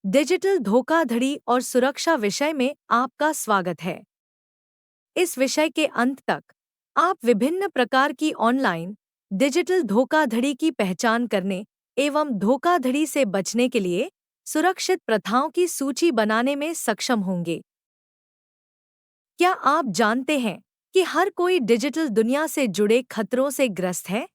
Digital धोखाधड़ी और सुरक्षा विषय में आपका स्वागत है। इस विषय के अंत तक आप विभिन्न प्रकार की ऑनलाइन डिजिटल धोखाधड़ी की पहचान करने एवं धोखाधड़ी से बचने के लिए सुरक्षित प्रथाओं की सूची बनाने में सक्षम होंगे। क्या आप जानते हैं कि हर कोई डिजिटल दुनिया से जुड़े खतरों से ग्रस्त है?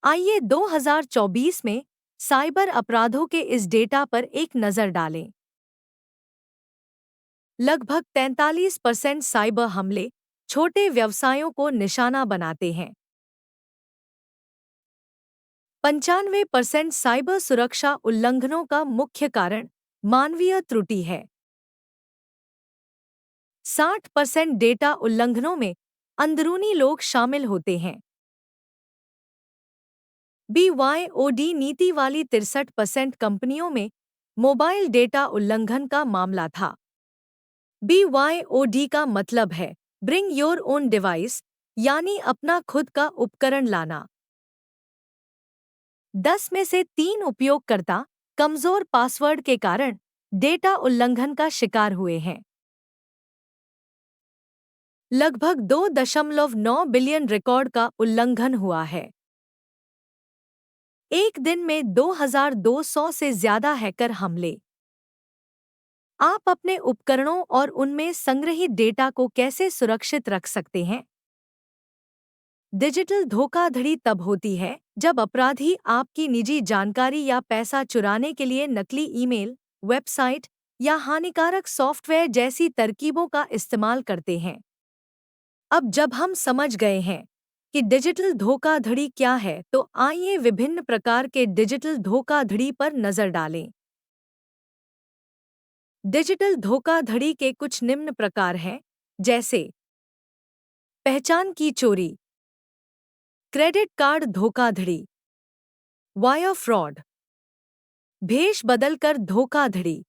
आइए 2024 में साइबर अपराधों के इस डेटा पर एक नज़र डालें। लगभग 43% साइबर हमले छोटे व्यवसायों को निशाना बनाते हैं। 95% साइबर सुरक्षा उल्लंघनों का मुख्य कारण मानवीय त्रुटि है। 60% डेटा उल्लंघनों में अंदरूनी लोग शामिल होते हैं। BYOD नीति वाली 63% कंपनियों में मोबाइल डेटा उल्लंघन का मामला था। BYOD का मतलब है ब्रिंग योर ओन डिवाइस, यानी अपना खुद का उपकरण लाना। 10 में से 3 उपयोगकर्ता कमजोर पासवर्ड के कारण डेटा उल्लंघन का शिकार हुए हैं। लगभग 2.9 बिलियन रिकॉर्ड का उल्लंघन हुआ है। एक दिन में 2200 से ज्यादा हैकर हमले। आप अपने उपकरणों और उनमें संग्रहित डेटा को कैसे सुरक्षित रख सकते हैं? डिजिटल धोखाधड़ी तब होती है जब अपराधी आपकी निजी जानकारी या पैसा चुराने के लिए नकली ईमेल, वेबसाइट या हानिकारक सॉफ्टवेयर जैसी तरकीबों का इस्तेमाल करते हैं। अब जब हम समझ गए हैं कि डिजिटल धोखाधड़ी क्या है, तो आइए विभिन्न प्रकार के डिजिटल धोखाधड़ी पर नजर डालें। डिजिटल धोखाधड़ी के कुछ निम्न प्रकार हैं, जैसे पहचान की चोरी, क्रेडिट कार्ड धोखाधड़ी, वायर फ्रॉड, भेष बदलकर धोखाधड़ी,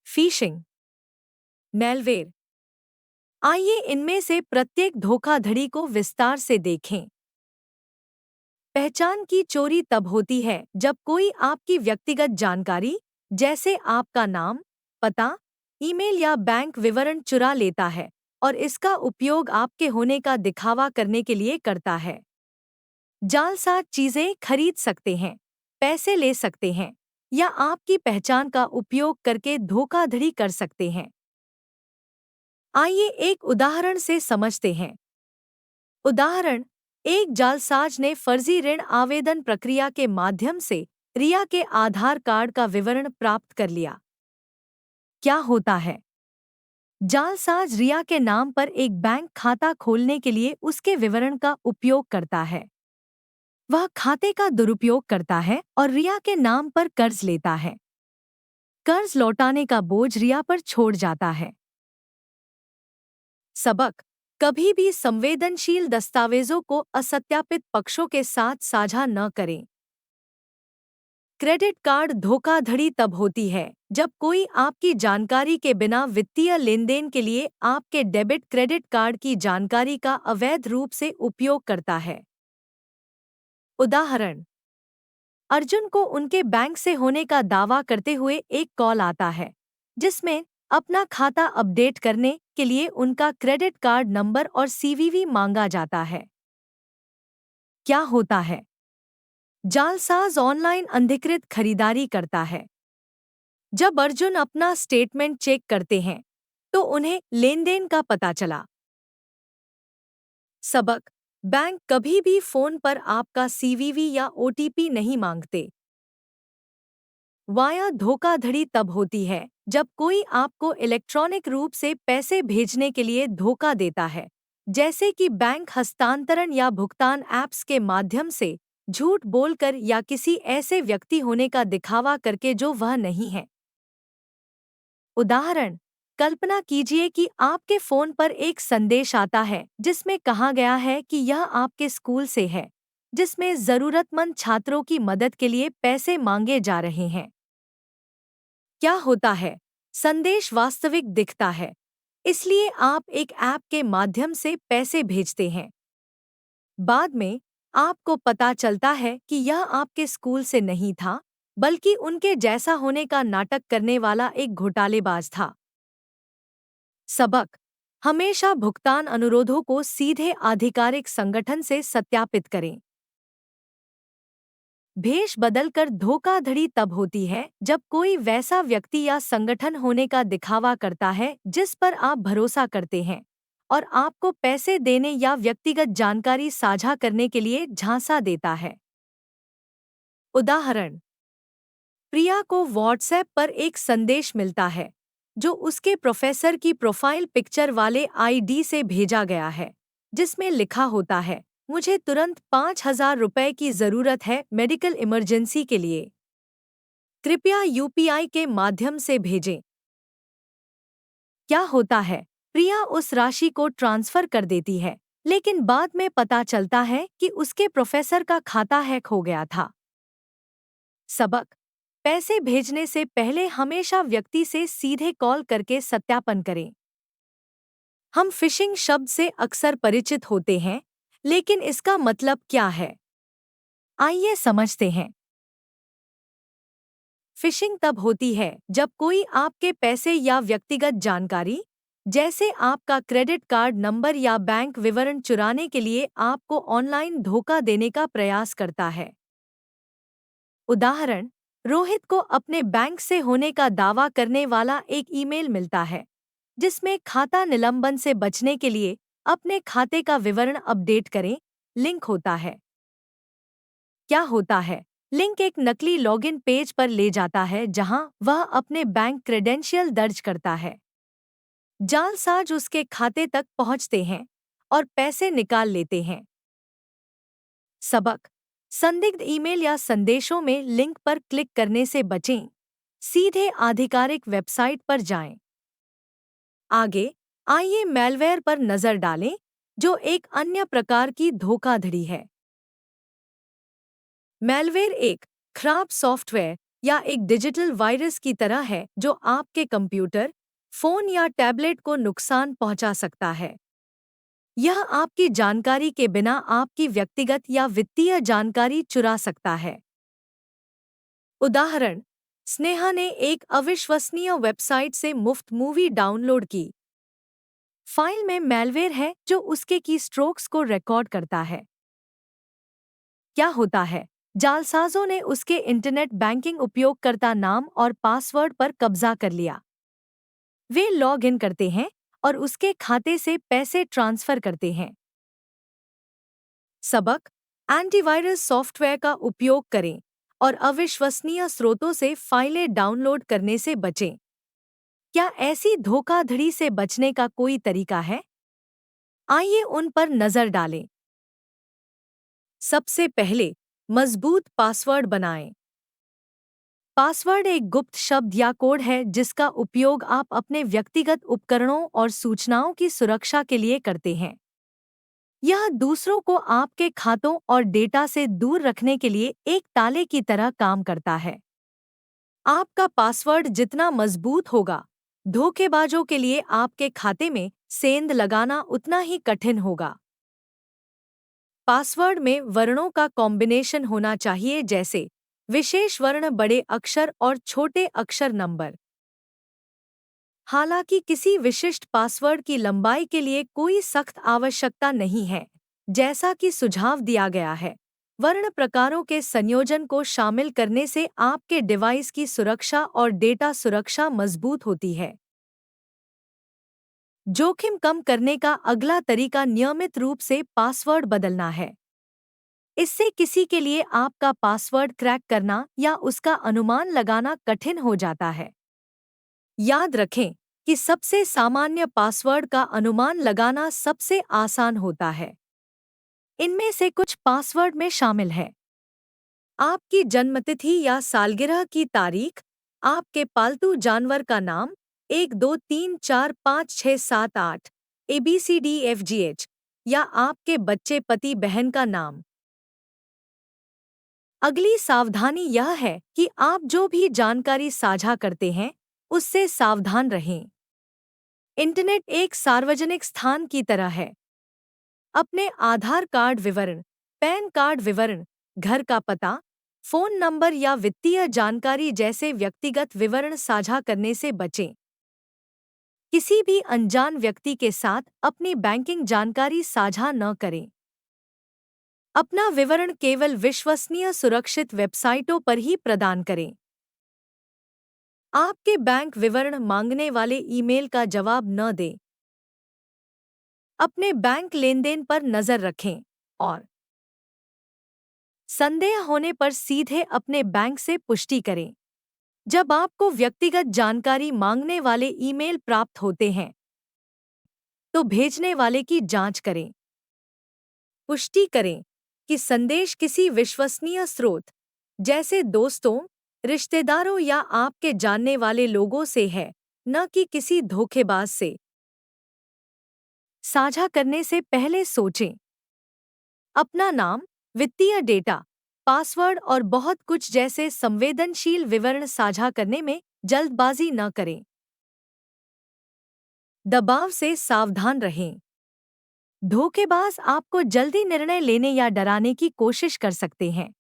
फिशिंग, मैलवेयर। आइए इनमें से प्रत्येक धोखाधड़ी को विस्तार से देखें। पहचान की चोरी तब होती है जब कोई आपकी व्यक्तिगत जानकारी, जैसे आपका नाम, पता, ईमेल या बैंक विवरण चुरा लेता है और इसका उपयोग आपके होने का दिखावा करने के लिए करता है। जालसाज चीजें खरीद सकते हैं, पैसे ले सकते हैं या आपकी पहचान का उपयोग करके धोखाधड़ी कर सकते हैं। आइए एक उदाहरण से समझते हैं। उदाहरण: एक जालसाज ने फर्जी ऋण आवेदन प्रक्रिया के माध्यम से रिया के आधार कार्ड का विवरण प्राप्त कर लिया। क्या होता है? जालसाज रिया के नाम पर एक बैंक खाता खोलने के लिए उसके विवरण का उपयोग करता है। वह खाते का दुरुपयोग करता है और रिया के नाम पर कर्ज लेता है। कर्ज लौटाने का बोझ रिया पर छोड़ जाता है। सबक: कभी भी संवेदनशील दस्तावेजों को असत्यापित पक्षों के साथ साझा न करें। क्रेडिट कार्ड धोखाधड़ी तब होती है जब कोई आपकी जानकारी के बिना वित्तीय लेनदेन के लिए आपके डेबिट क्रेडिट कार्ड की जानकारी का अवैध रूप से उपयोग करता है। उदाहरण: अर्जुन को उनके बैंक से होने का दावा करते हुए एक कॉल आता है, जिसमें अपना खाता अपडेट करने के लिए उनका क्रेडिट कार्ड नंबर और CVV मांगा जाता है। क्या होता है? जालसाज ऑनलाइन अनधिकृत खरीदारी करता है। जब अर्जुन अपना स्टेटमेंट चेक करते हैं, तो उन्हें लेनदेन का पता चला। सबक: बैंक कभी भी फोन पर आपका CVV या OTP नहीं मांगते। वाया धोखाधड़ी तब होती है जब कोई आपको इलेक्ट्रॉनिक रूप से पैसे भेजने के लिए धोखा देता है, जैसे कि बैंक हस्तांतरण या भुगतान ऐप्स के माध्यम से झूठ बोलकर या किसी ऐसे व्यक्ति होने का दिखावा करके जो वह नहीं है। उदाहरण: कल्पना कीजिए कि आपके फोन पर एक संदेश आता है जिसमें कहा गया है कि यह आपके स्कूल से है, जिसमें जरूरतमंद छात्रों की मदद के लिए पैसे मांगे जा रहे हैं। क्या होता है? संदेश वास्तविक दिखता है, इसलिए आप एक ऐप के माध्यम से पैसे भेजते हैं। बाद में आपको पता चलता है कि यह आपके स्कूल से नहीं था, बल्कि उनके जैसा होने का नाटक करने वाला एक घोटालेबाज था। सबक: हमेशा भुगतान अनुरोधों को सीधे आधिकारिक संगठन से सत्यापित करें। भेष बदलकर धोखाधड़ी तब होती है जब कोई वैसा व्यक्ति या संगठन होने का दिखावा करता है जिस पर आप भरोसा करते हैं और आपको पैसे देने या व्यक्तिगत जानकारी साझा करने के लिए झांसा देता है। उदाहरण: प्रिया को व्हाट्सएप पर एक संदेश मिलता है जो उसके प्रोफेसर की प्रोफाइल पिक्चर वाले आईडी से भेजा गया है, जिसमें लिखा होता है, मुझे तुरंत 5,000 रुपए की जरूरत है मेडिकल इमरजेंसी के लिए। कृपया यूपीआई के माध्यम से भेजें। क्या होता है? प्रिया उस राशि को ट्रांसफर कर देती है, लेकिन बाद में पता चलता है कि उसके प्रोफेसर का खाता हैक हो गया था। सबक: पैसे भेजने से पहले हमेशा व्यक्ति से सीधे कॉल करके सत्यापन करें। हम फिशिंग शब्द से अक्सर परिचित होते हैं, लेकिन इसका मतलब क्या है? आइए समझते हैं। फिशिंग तब होती है जब कोई आपके पैसे या व्यक्तिगत जानकारी, जैसे आपका क्रेडिट कार्ड नंबर या बैंक विवरण चुराने के लिए आपको ऑनलाइन धोखा देने का प्रयास करता है। उदाहरण: रोहित को अपने बैंक से होने का दावा करने वाला एक ईमेल मिलता है, जिसमें खाता निलंबन से बचने के लिए अपने खाते का विवरण अपडेट करें लिंक होता है। क्या होता है? लिंक एक नकली लॉगिन पेज पर ले जाता है जहां वह अपने बैंक क्रेडेंशियल दर्ज करता है। जालसाज उसके खाते तक पहुंचते हैं और पैसे निकाल लेते हैं। सबक: संदिग्ध ईमेल या संदेशों में लिंक पर क्लिक करने से बचें। सीधे आधिकारिक वेबसाइट पर जाएं। आगे आइए मैलवेयर पर नजर डालें, जो एक अन्य प्रकार की धोखाधड़ी है। मैलवेयर एक खराब सॉफ्टवेयर या एक डिजिटल वायरस की तरह है जो आपके कंप्यूटर, फोन या टैबलेट को नुकसान पहुंचा सकता है। यह आपकी जानकारी के बिना आपकी व्यक्तिगत या वित्तीय जानकारी चुरा सकता है। उदाहरण: स्नेहा ने एक अविश्वसनीय वेबसाइट से मुफ्त मूवी डाउनलोड की। फाइल में मैलवेयर है जो उसके कीस्ट्रोक्स को रिकॉर्ड करता है। क्या होता है? जालसाजों ने उसके इंटरनेट बैंकिंग उपयोगकर्ता नाम और पासवर्ड पर कब्जा कर लिया। वे लॉग इन करते हैं और उसके खाते से पैसे ट्रांसफर करते हैं। सबक: एंटीवायरस सॉफ्टवेयर का उपयोग करें और अविश्वसनीय स्रोतों से फाइलें डाउनलोड करने से बचें। क्या ऐसी धोखाधड़ी से बचने का कोई तरीका है? आइए उन पर नजर डालें। सबसे पहले, मजबूत पासवर्ड बनाएं। पासवर्ड एक गुप्त शब्द या कोड है जिसका उपयोग आप अपने व्यक्तिगत उपकरणों और सूचनाओं की सुरक्षा के लिए करते हैं। यह दूसरों को आपके खातों और डेटा से दूर रखने के लिए एक ताले की तरह काम करता है। आपका पासवर्ड जितना मजबूत होगा, धोखेबाजों के लिए आपके खाते में सेंध लगाना उतना ही कठिन होगा। पासवर्ड में वर्णों का कॉम्बिनेशन होना चाहिए, जैसे विशेष वर्ण, बड़े अक्षर और छोटे अक्षर नंबर। हालांकि किसी विशिष्ट पासवर्ड की लंबाई के लिए कोई सख्त आवश्यकता नहीं है, जैसा कि सुझाव दिया गया है। वर्ण प्रकारों के संयोजन को शामिल करने से आपके डिवाइस की सुरक्षा और डेटा सुरक्षा मजबूत होती है। जोखिम कम करने का अगला तरीका नियमित रूप से पासवर्ड बदलना है। इससे किसी के लिए आपका पासवर्ड क्रैक करना या उसका अनुमान लगाना कठिन हो जाता है। याद रखें कि सबसे सामान्य पासवर्ड का अनुमान लगाना सबसे आसान होता है। इनमें से कुछ पासवर्ड में शामिल है: आपकी जन्मतिथि या सालगिरह की तारीख, आपके पालतू जानवर का नाम 1 2 3 4 5 6 7 8 ABCDFGH, या आपके बच्चे पति बहन का नाम। अगली सावधानी यह है कि आप जो भी जानकारी साझा करते हैं उससे सावधान रहें। इंटरनेट एक सार्वजनिक स्थान की तरह है। अपने आधार कार्ड विवरण, पैन कार्ड विवरण, घर का पता, फोन नंबर या वित्तीय जानकारी जैसे व्यक्तिगत विवरण साझा करने से बचें। किसी भी अनजान व्यक्ति के साथ अपनी बैंकिंग जानकारी साझा न करें। अपना विवरण केवल विश्वसनीय सुरक्षित वेबसाइटों पर ही प्रदान करें। आपके बैंक विवरण मांगने वाले ईमेल का जवाब न दें। अपने बैंक लेनदेन पर नजर रखें और संदेह होने पर सीधे अपने बैंक से पुष्टि करें। जब आपको व्यक्तिगत जानकारी मांगने वाले ईमेल प्राप्त होते हैं, तो भेजने वाले की जांच करें। पुष्टि करें कि संदेश किसी विश्वसनीय स्रोत, जैसे दोस्तों, रिश्तेदारों या आपके जानने वाले लोगों से है, न कि किसी धोखेबाज से। साझा करने से पहले सोचें। अपना नाम, वित्तीय डेटा, पासवर्ड और बहुत कुछ जैसे संवेदनशील विवरण साझा करने में जल्दबाजी न करें। दबाव से सावधान रहें। धोखेबाज आपको जल्दी निर्णय लेने या डराने की कोशिश कर सकते हैं।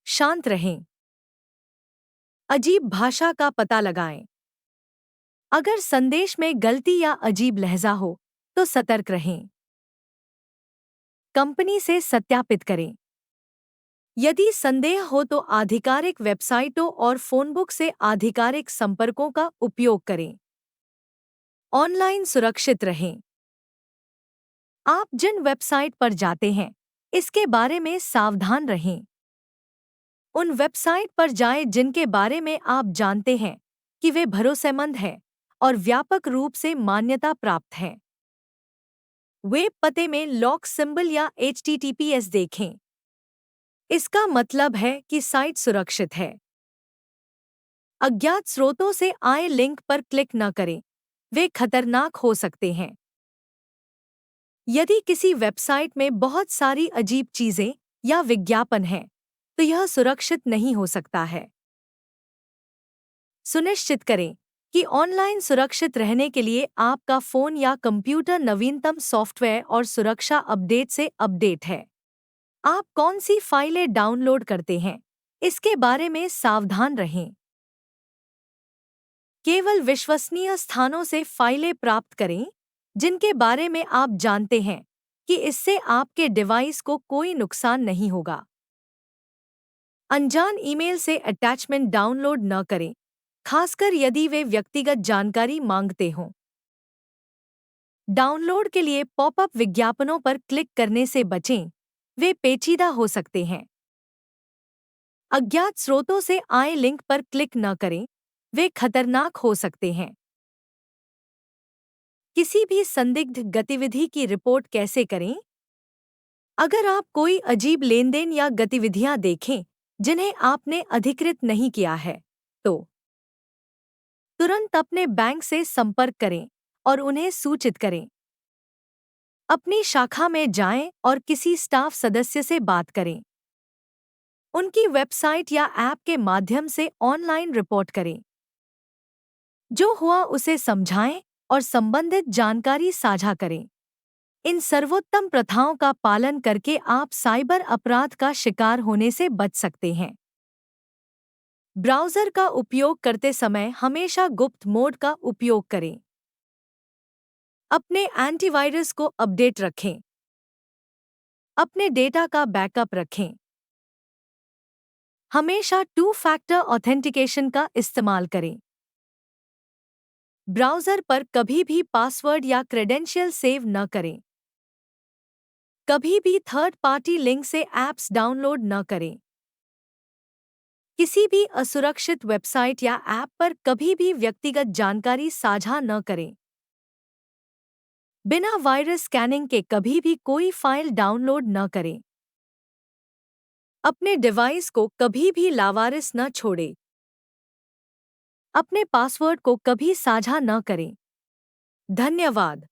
शांत रहें। अजीब भाषा का पता लगाएं। अगर संदेश में गलती या अजीब लहजा हो, तो सतर्क रहें। कंपनी से सत्यापित करें। यदि संदेह हो तो आधिकारिक वेबसाइटों और फोनबुक से आधिकारिक संपर्कों का उपयोग करें। ऑनलाइन सुरक्षित रहें। आप जिन वेबसाइट पर जाते हैं, इसके बारे में सावधान रहें। उन वेबसाइट पर जाएं जिनके बारे में आप जानते हैं कि वे भरोसेमंद हैं और व्यापक रूप से मान्यता प्राप्त हैं। वेब पते में लॉक सिंबल या HTTPS देखें। इसका मतलब है कि साइट सुरक्षित है। अज्ञात स्रोतों से आए लिंक पर क्लिक न करें, वे खतरनाक हो सकते हैं। यदि किसी वेबसाइट में बहुत सारी अजीब चीजें या विज्ञापन हैं, तो यह सुरक्षित नहीं हो सकता है। सुनिश्चित करें कि ऑनलाइन सुरक्षित रहने के लिए आपका फोन या कंप्यूटर नवीनतम सॉफ्टवेयर और सुरक्षा अपडेट से अपडेट है। आप कौन सी फाइलें डाउनलोड करते हैं, इसके बारे में सावधान रहें। केवल विश्वसनीय स्थानों से फाइलें प्राप्त करें जिनके बारे में आप जानते हैं कि इससे आपके डिवाइस को कोई नुकसान नहीं होगा। अनजान ईमेल से अटैचमेंट डाउनलोड न करें, खासकर यदि वे व्यक्तिगत जानकारी मांगते हों। डाउनलोड के लिए पॉपअप विज्ञापनों पर क्लिक करने से बचें, वे पेचीदा हो सकते हैं। अज्ञात स्रोतों से आए लिंक पर क्लिक न करें, वे खतरनाक हो सकते हैं। किसी भी संदिग्ध गतिविधि की रिपोर्ट कैसे करें? अगर आप कोई अजीब लेनदेन या गतिविधियां देखें जिन्हें आपने अधिकृत नहीं किया है, तो तुरंत अपने बैंक से संपर्क करें और उन्हें सूचित करें। अपनी शाखा में जाएं और किसी स्टाफ सदस्य से बात करें। उनकी वेबसाइट या ऐप के माध्यम से ऑनलाइन रिपोर्ट करें। जो हुआ उसे समझाएं और संबंधित जानकारी साझा करें। इन सर्वोत्तम प्रथाओं का पालन करके आप साइबर अपराध का शिकार होने से बच सकते हैं। ब्राउज़र का उपयोग करते समय हमेशा गुप्त मोड का उपयोग करें। अपने एंटीवायरस को अपडेट रखें। अपने डेटा का बैकअप रखें। हमेशा टू फैक्टर ऑथेंटिकेशन का इस्तेमाल करें। ब्राउज़र पर कभी भी पासवर्ड या क्रेडेंशियल सेव न करें। कभी भी थर्ड पार्टी लिंक से ऐप्स डाउनलोड न करें। किसी भी असुरक्षित वेबसाइट या ऐप पर कभी भी व्यक्तिगत जानकारी साझा न करें। बिना वायरस स्कैनिंग के कभी भी कोई फाइल डाउनलोड न करें। अपने डिवाइस को कभी भी लावारिस न छोड़ें। अपने पासवर्ड को कभी साझा न करें। धन्यवाद।